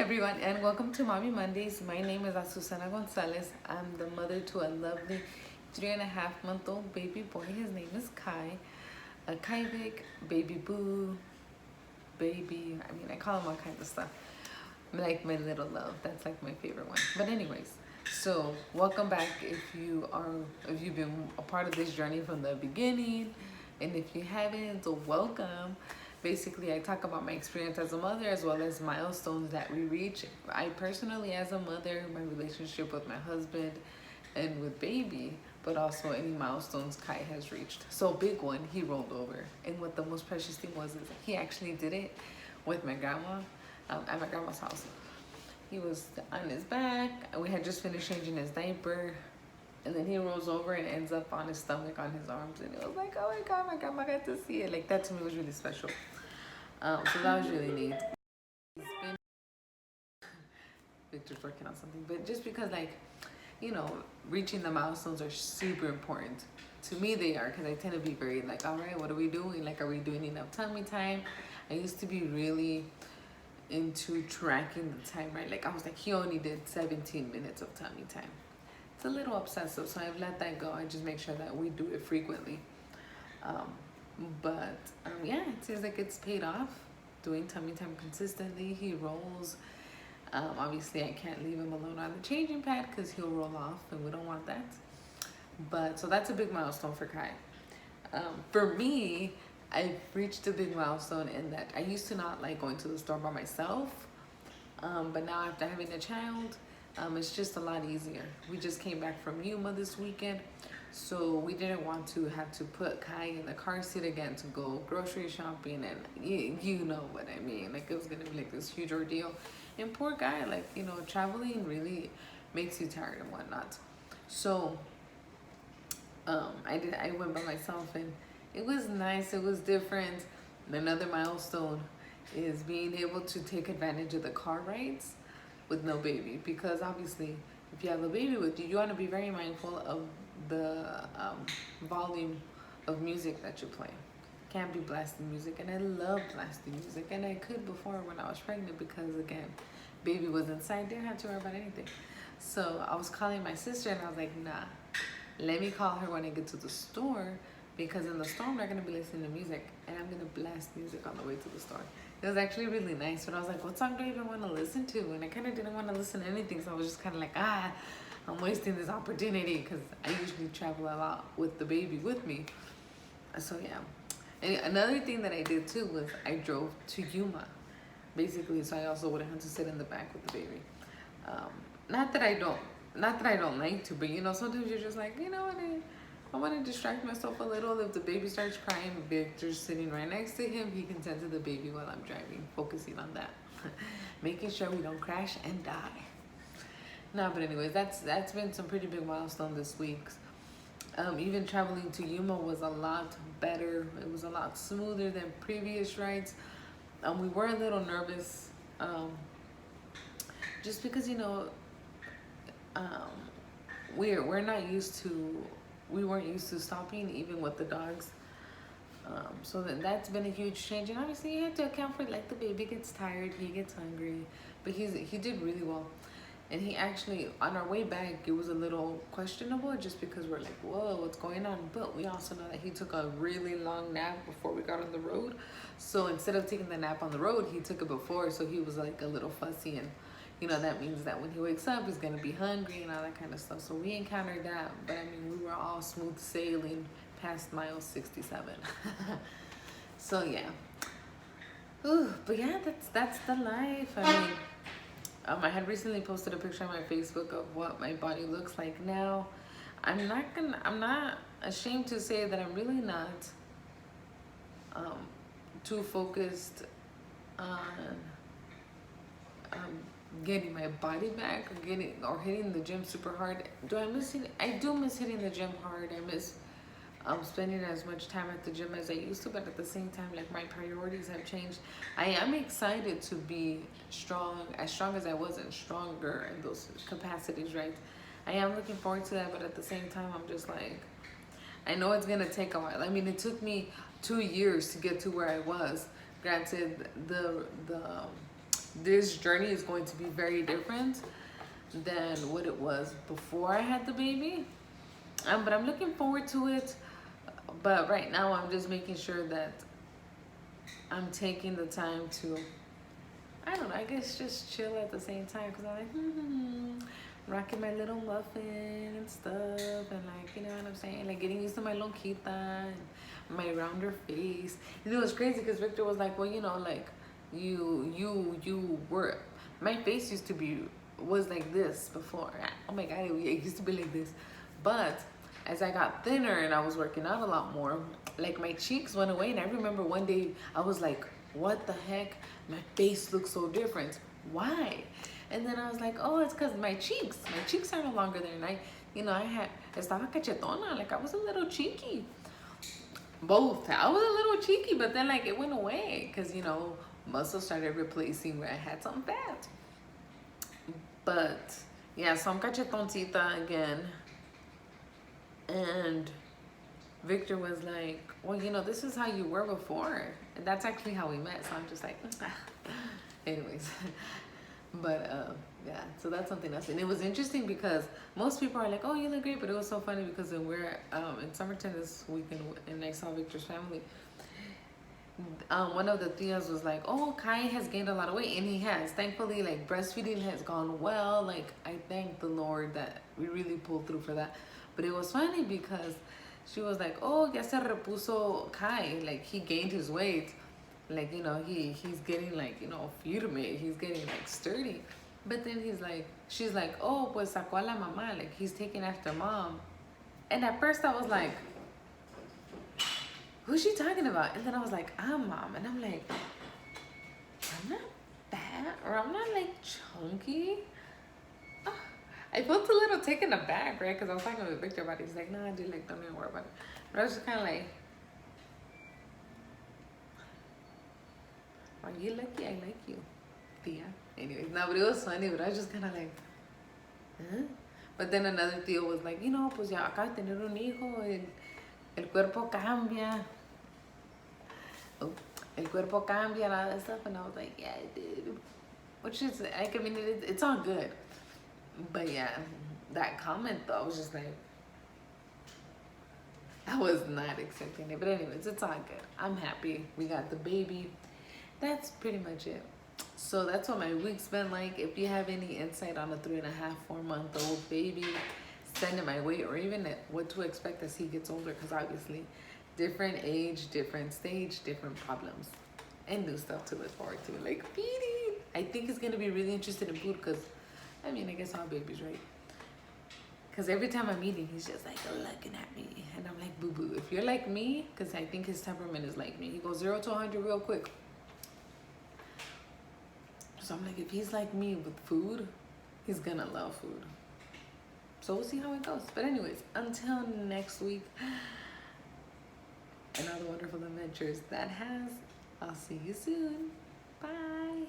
everyone, and welcome to Mommy Mondays. My name is Azucena Gonzalez. I'm the mother to a lovely 3.5-month-old baby boy. His name is Kai. A Kai Vic, baby boo, baby. I call him all kinds of stuff. Like my little love. That's like my favorite one. But anyways, so welcome back if you've been a part of this journey from the beginning, and if you haven't, so welcome. Basically, I talk about my experience as a mother as well as milestones that we reach. I personally, as a mother, my relationship with my husband and with baby, but also any milestones Kai has reached. So big one, he rolled over. And what the most precious thing was is he actually did it with my grandma at my grandma's house. He was on his back. We had just finished changing his diaper. And then he rolls over and ends up on his stomach, on his arms. And it was like, oh my God, my grandma got to see it. Like, that to me was really special. So that was really neat. Victor's working on something. But just because, reaching the milestones are super important. To me, they are, because I tend to be very like, all right, what are we doing? Like, are we doing enough tummy time? I used to be really into tracking the time, right? Like, I was like, he only did 17 minutes of tummy time. It's a little obsessive, so I've let that go. I just make sure that we do it frequently. Yeah, it seems like it's paid off. Doing tummy time consistently. He rolls. Obviously, I can't leave him alone on the changing pad because he'll roll off, and we don't want that. But so that's a big milestone for Kai. For me, I've reached a big milestone in that I used to not like going to the store by myself, but now after having a child, it's just a lot easier. We just came back from Yuma this weekend, so we didn't want to have to put Kai in the car seat again to go grocery shopping, and you know what I mean. Like, it was gonna be like this huge ordeal. And poor guy, traveling really makes you tired and whatnot. So I went by myself, and it was nice. It was different. Another milestone is being able to take advantage of the car rides with no baby, because obviously if you have a baby with you, you want to be very mindful of the volume of music that you play. Can't be blasting music, and I love blasting music, and I could before when I was pregnant, because again, baby was inside, didn't have to worry about anything. So I was calling my sister, and I was like, nah, let me call her when I get to the store, because in the store I'm not gonna be listening to music, and I'm gonna blast music on the way to the store. It was actually really nice, but I was like, what song do I even want to listen to? And I kind of didn't want to listen to anything, so I was just kind of like, I'm wasting this opportunity, because I usually travel a lot with the baby with me. So yeah. And another thing that I did too was I drove to Yuma, basically, so I also wouldn't have to sit in the back with the baby. Not that I don't like to, but sometimes you're just like, what, I want to distract myself a little. If the baby starts crying, Victor's sitting right next to him, he can tend to the baby while I'm driving, focusing on that, making sure we don't crash and die. No, but anyways, that's been some pretty big milestone this week. Even traveling to Yuma was a lot better. It was a lot smoother than previous rides. We were a little nervous, just because we're not used to. We weren't used to stopping, even with the dogs. So that's been a huge change, and obviously you have to account for, like, the baby gets tired, he gets hungry, but he did really well. And he actually, on our way back, it was a little questionable, just because we're like, whoa, what's going on? But we also know that he took a really long nap before we got on the road. So instead of taking the nap on the road, he took it before, so he was like a little fussy, and that means that when he wakes up, he's gonna be hungry and all that kind of stuff. So we encountered that, but we were all smooth sailing past mile 67. So yeah. Ooh, but yeah, that's the life. I had recently posted a picture on my Facebook of what my body looks like now. I'm not ashamed to say that I'm really not too focused on getting my body back, or hitting the gym super hard. Do I miss it? I do miss hitting the gym hard. I miss spending as much time at the gym as I used to, but at the same time, like, my priorities have changed. I am excited to be as strong as I was, and stronger in those capacities, right? I am looking forward to that, but at the same time, I'm just like, I know it's gonna take a while. It took me 2 years to get to where I was. Granted, the this journey is going to be very different than what it was before I had the baby. But I'm looking forward to it. But right now I'm just making sure that I'm taking the time to, I don't know, I guess just chill at the same time, because I'm like, rocking my little muffin and stuff, and like, you know what I'm saying, like getting used to my lonquita and my rounder face. And it was crazy because Victor was like, well, you know, like you were, my face used to be, was like this before. Oh my God, it used to be like this. But as I got thinner and I was working out a lot more, like my cheeks went away. And I remember one day I was like, what the heck? My face looks so different. Why? And then I was like, oh, it's because my cheeks are no longer there. And estaba cachetona, like I was a little cheeky. Both. I was a little cheeky, but then like it went away because, you know, muscle started replacing where I had some fat. But yeah, so I'm cachetoncita again. And Victor was like, well, you know, this is how you were before. And that's actually how we met. So I'm just like, anyways. But yeah, so that's something else. And it was interesting because most people are like, oh, you look great. But it was so funny because when we're in Somerton this weekend and I saw Victor's family, one of the tias was like, oh, Kai has gained a lot of weight. And he has. Thankfully, like, breastfeeding has gone well. Like, I thank the Lord that we really pulled through for that. But it was funny because she was like, oh, ya se repuso Kai. Like, he gained his weight. Like, you know, he's getting, like, you know, firme. He's getting, like, sturdy. But then she's like, oh, pues sacó a la mamá. Like, he's taking after mom. And at first I was like, who's she talking about? And then I was like, I'm mom. And I'm like, I'm not fat, or I'm not, like, chunky. I felt a little taken aback, right? Because I was talking with Victor about it. He's like, nah, dude, like, don't even worry about it. But I was just kind of like, are you lucky? I like you, tia. Anyways, no, but it was funny, but I was just kind of like, huh? But then another tío was like, you know, pues ya acá tener un hijo, el cuerpo cambia. Oh, el cuerpo cambia, and all that stuff. And I was like, yeah, it did. Which is, like, I mean, it's all good. But yeah, that comment though, I was just like, I was not expecting it. But anyways, it's all good. I'm happy. We got the baby. That's pretty much it. So that's what my week's been like. If you have any insight on a 3.5, 4-month-old baby, send it my way, or even what to expect as he gets older, because obviously different age, different stage, different problems, and new stuff to look forward to, like feeding. I think he's gonna be really interested in food because, I mean, I guess all babies, right? Because every time I'm eating, he's just like looking at me. And I'm like, boo-boo. If you're like me, because I think his temperament is like me. He goes 0 to 100 real quick. So I'm like, if he's like me with food, he's going to love food. So we'll see how it goes. But anyways, until next week, and all the wonderful adventures that has, I'll see you soon. Bye.